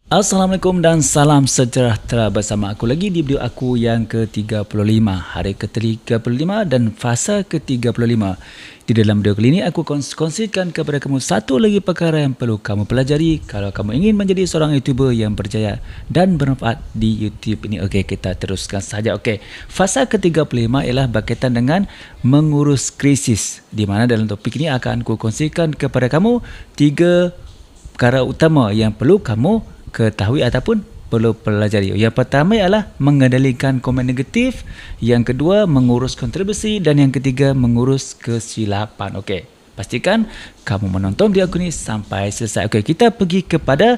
Assalamualaikum dan salam sejahtera bersama aku lagi di video aku yang ke-35, hari ke-35 dan fasa ke-35. Di dalam video kali ini aku kongsikan kepada kamu satu lagi perkara yang perlu kamu pelajari kalau kamu ingin menjadi seorang YouTuber yang berjaya dan bermanfaat di YouTube ini. Okey, kita teruskan saja. Okey, fasa ke-35 ialah berkaitan dengan mengurus krisis, di mana dalam topik ini akan aku kongsikan kepada kamu 3 perkara utama yang perlu kamu ketahui ataupun perlu pelajari. Yang pertama ialah mengendalikan komen negatif, yang kedua mengurus kontroversi dan yang ketiga mengurus kesilapan. Okey, pastikan kamu menonton video aku ni sampai selesai. Okey, kita pergi kepada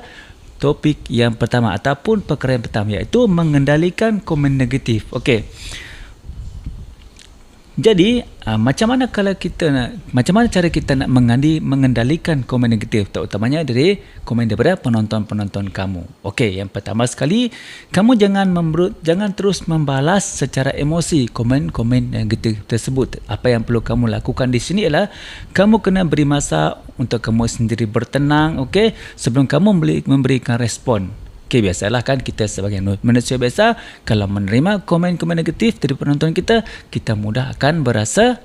topik yang pertama ataupun perkara yang pertama, iaitu mengendalikan komen negatif. Okey. Jadi, macam mana cara kita nak mengendalikan komen negatif, terutamanya dari komen daripada penonton-penonton kamu. Okey, yang pertama sekali, kamu jangan terus membalas secara emosi komen-komen negatif tersebut. Apa yang perlu kamu lakukan di sini ialah kamu kena beri masa untuk kamu sendiri bertenang, okey, sebelum kamu memberikan respon. Okey, biasalah kan kita sebagai manusia biasa, kalau menerima komen-komen negatif dari penonton kita, kita mudah akan berasa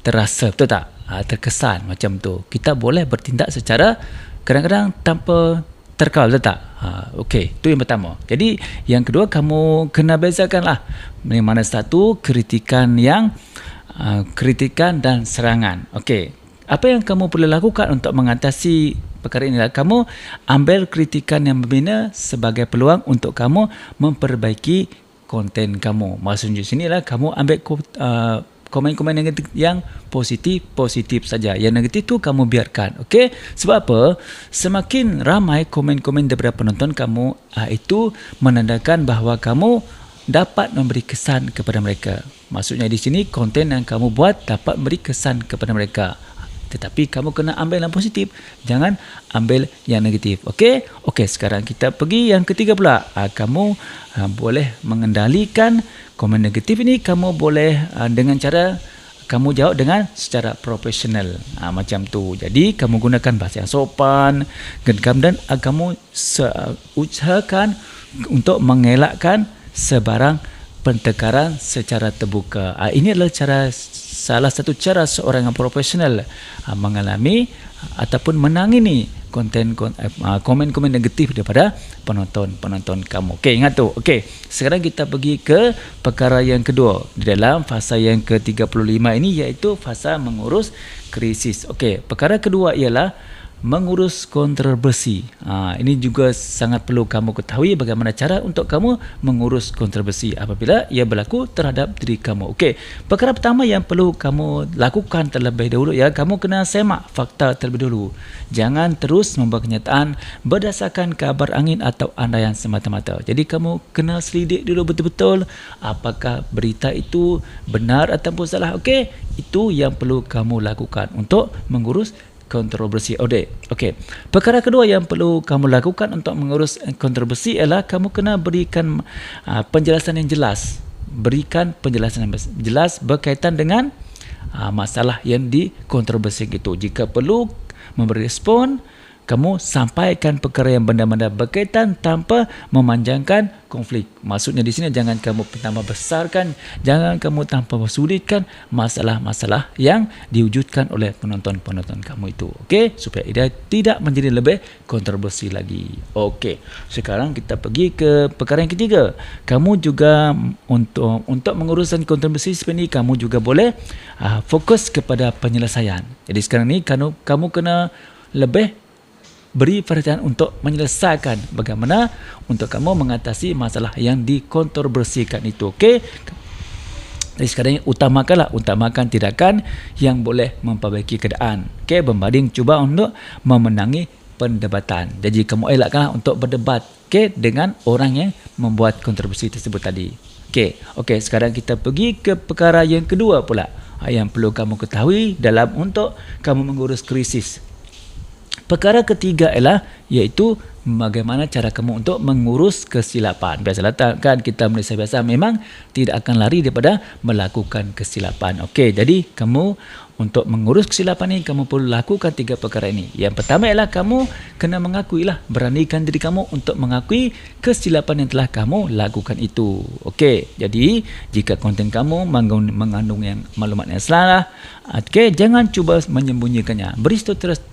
terasa, betul tak? Terkesan macam tu. Kita boleh bertindak secara kadang-kadang tanpa terkawal, betul tak? Okey, itu yang pertama. Jadi, yang kedua, kamu kena bezakanlah mana satu kritikan dan serangan. Okey, apa yang kamu perlu lakukan untuk mengatasi perkara ini adalah kamu ambil kritikan yang membina sebagai peluang untuk kamu memperbaiki konten kamu. Maksudnya di sini adalah kamu ambil komen-komen negatif yang positif saja. Yang negatif tu kamu biarkan. Okey? Sebab apa? Semakin ramai komen-komen daripada penonton kamu, itu menandakan bahawa kamu dapat memberi kesan kepada mereka. Maksudnya di sini konten yang kamu buat dapat memberi kesan kepada mereka. Tetapi kamu kena ambil yang positif, jangan ambil yang negatif. Okey? Okey, sekarang kita pergi yang ketiga pula. Kamu boleh mengendalikan komen negatif ini. Kamu boleh dengan cara kamu jawab dengan secara profesional. Macam tu. Jadi kamu gunakan bahasa yang sopan, dan kamu usahakan untuk mengelakkan sebarang pentengkaran secara terbuka. Ini adalah salah satu cara seorang yang profesional mengalami ataupun menangani komen-komen negatif daripada penonton kamu. Okey, ingat tu. Okey, sekarang kita pergi ke perkara yang kedua di dalam fasa yang ke-35 ini, iaitu fasa mengurus krisis. Okey, perkara kedua ialah mengurus kontroversi. Ini juga sangat perlu kamu ketahui bagaimana cara untuk kamu mengurus kontroversi apabila ia berlaku terhadap diri kamu. Okey, perkara pertama yang perlu kamu lakukan terlebih dahulu ialah kamu kena semak fakta terlebih dahulu. Jangan terus membuat kenyataan berdasarkan kabar angin atau andaian semata-mata. Jadi kamu kena selidik dulu betul-betul apakah berita itu benar ataupun salah. Okey, itu yang perlu kamu lakukan untuk mengurus kontroversi. Okey. Perkara kedua yang perlu kamu lakukan untuk mengurus kontroversi ialah kamu kena berikan penjelasan yang jelas. Berikan penjelasan yang jelas berkaitan dengan masalah yang dikontroversi itu. Jika perlu memberi respon, kamu sampaikan perkara yang benar-benar berkaitan tanpa memanjangkan konflik. Maksudnya di sini jangan kamu tambah besarkan, jangan kamu tambah sulitkan masalah-masalah yang diwujudkan oleh penonton-penonton kamu itu. Okey, supaya ia tidak menjadi lebih kontroversi lagi. Okey, sekarang kita pergi ke perkara yang ketiga. Kamu juga untuk mengurusan kontroversi seperti ini, kamu juga boleh fokus kepada penyelesaian. Jadi sekarang ni kamu kena lebih beri perhatian untuk menyelesaikan bagaimana untuk kamu mengatasi masalah yang dikontroversikan itu. Okey. Jadi sekarang ini utamakan tindakan yang boleh memperbaiki keadaan. Okey, berbanding cuba untuk memenangi perdebatan. Jadi kamu elakkanlah untuk berdebat, okey, dengan orang yang membuat kontroversi tersebut tadi. Okey, sekarang kita pergi ke perkara yang kedua pula. Yang perlu kamu ketahui dalam untuk kamu mengurus krisis. Perkara ketiga ialah iaitu bagaimana cara kamu untuk mengurus kesilapan. Biasalah kan kita Malaysia biasa memang tidak akan lari daripada melakukan kesilapan. Okey, jadi kamu untuk mengurus kesilapan ini, kamu perlu lakukan 3 perkara ini. Yang pertama ialah kamu kena mengakuilah, beranikan diri kamu untuk mengakui kesilapan yang telah kamu lakukan itu. Okey, jadi jika konten kamu mengandung yang maklumat yang salah, okey, jangan cuba menyembunyikannya.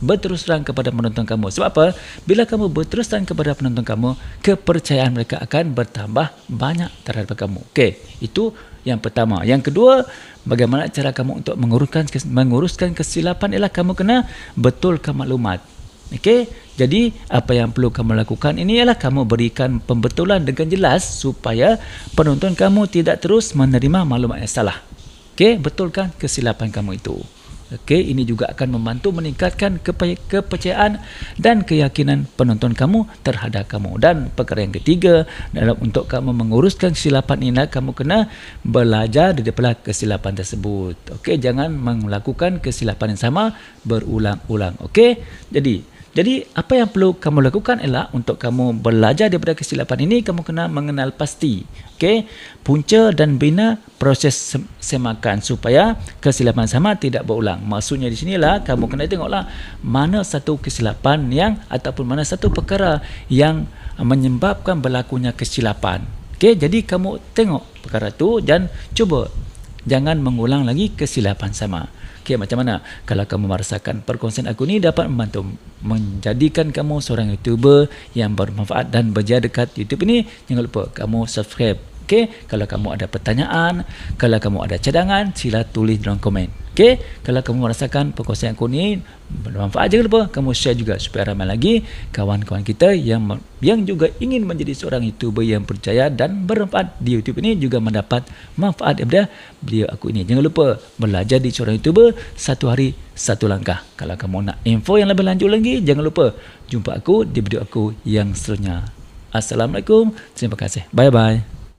Berterus terang kepada penonton kamu. Sebab apa? Bila kamu berterus terang kepada penonton kamu, kepercayaan mereka akan bertambah banyak terhadap kamu. Okey, itu yang pertama. Yang kedua, bagaimana cara kamu untuk menguruskan kesilapan ialah kamu kena betulkan maklumat. Okey, jadi apa yang perlu kamu lakukan ini ialah kamu berikan pembetulan dengan jelas supaya penonton kamu tidak terus menerima maklumat yang salah. Okey, betulkan kesilapan kamu itu. Okey, ini juga akan membantu meningkatkan kepercayaan dan keyakinan penonton kamu terhadap kamu. Dan perkara yang ketiga, dalam untuk kamu menguruskan kesilapan ini, kamu kena belajar daripada kesilapan tersebut. Okey, jangan melakukan kesilapan yang sama berulang-ulang. Okey, jadi apa yang perlu kamu lakukan ialah untuk kamu belajar daripada kesilapan ini, kamu kena mengenal pasti, okey, punca dan bina proses semakan supaya kesilapan sama tidak berulang. Maksudnya di sinilah kamu kena tengoklah mana satu kesilapan yang ataupun mana satu perkara yang menyebabkan berlakunya kesilapan. Okey, jadi kamu tengok perkara tu dan cuba jangan mengulang lagi kesilapan sama. Okey, macam mana? Kalau kamu merasakan perkongsian aku ni dapat membantu menjadikan kamu seorang YouTuber yang bermanfaat dan berjaya dekat YouTube ini, jangan lupa kamu subscribe. Okey, kalau kamu ada pertanyaan, kalau kamu ada cadangan, sila tulis dalam komen. Okey, kalau kamu merasakan perkongsian aku ni bermanfaat, jangan lupa kamu share juga supaya ramai lagi kawan-kawan kita yang juga ingin menjadi seorang YouTuber yang berjaya dan bermanfaat di YouTube ini juga mendapat manfaat daripada video aku ini. Jangan lupa belajar di seorang YouTuber, satu hari satu langkah. Kalau kamu nak info yang lebih lanjut lagi, jangan lupa jumpa aku di video aku yang seterusnya. Assalamualaikum, terima kasih. Bye-bye.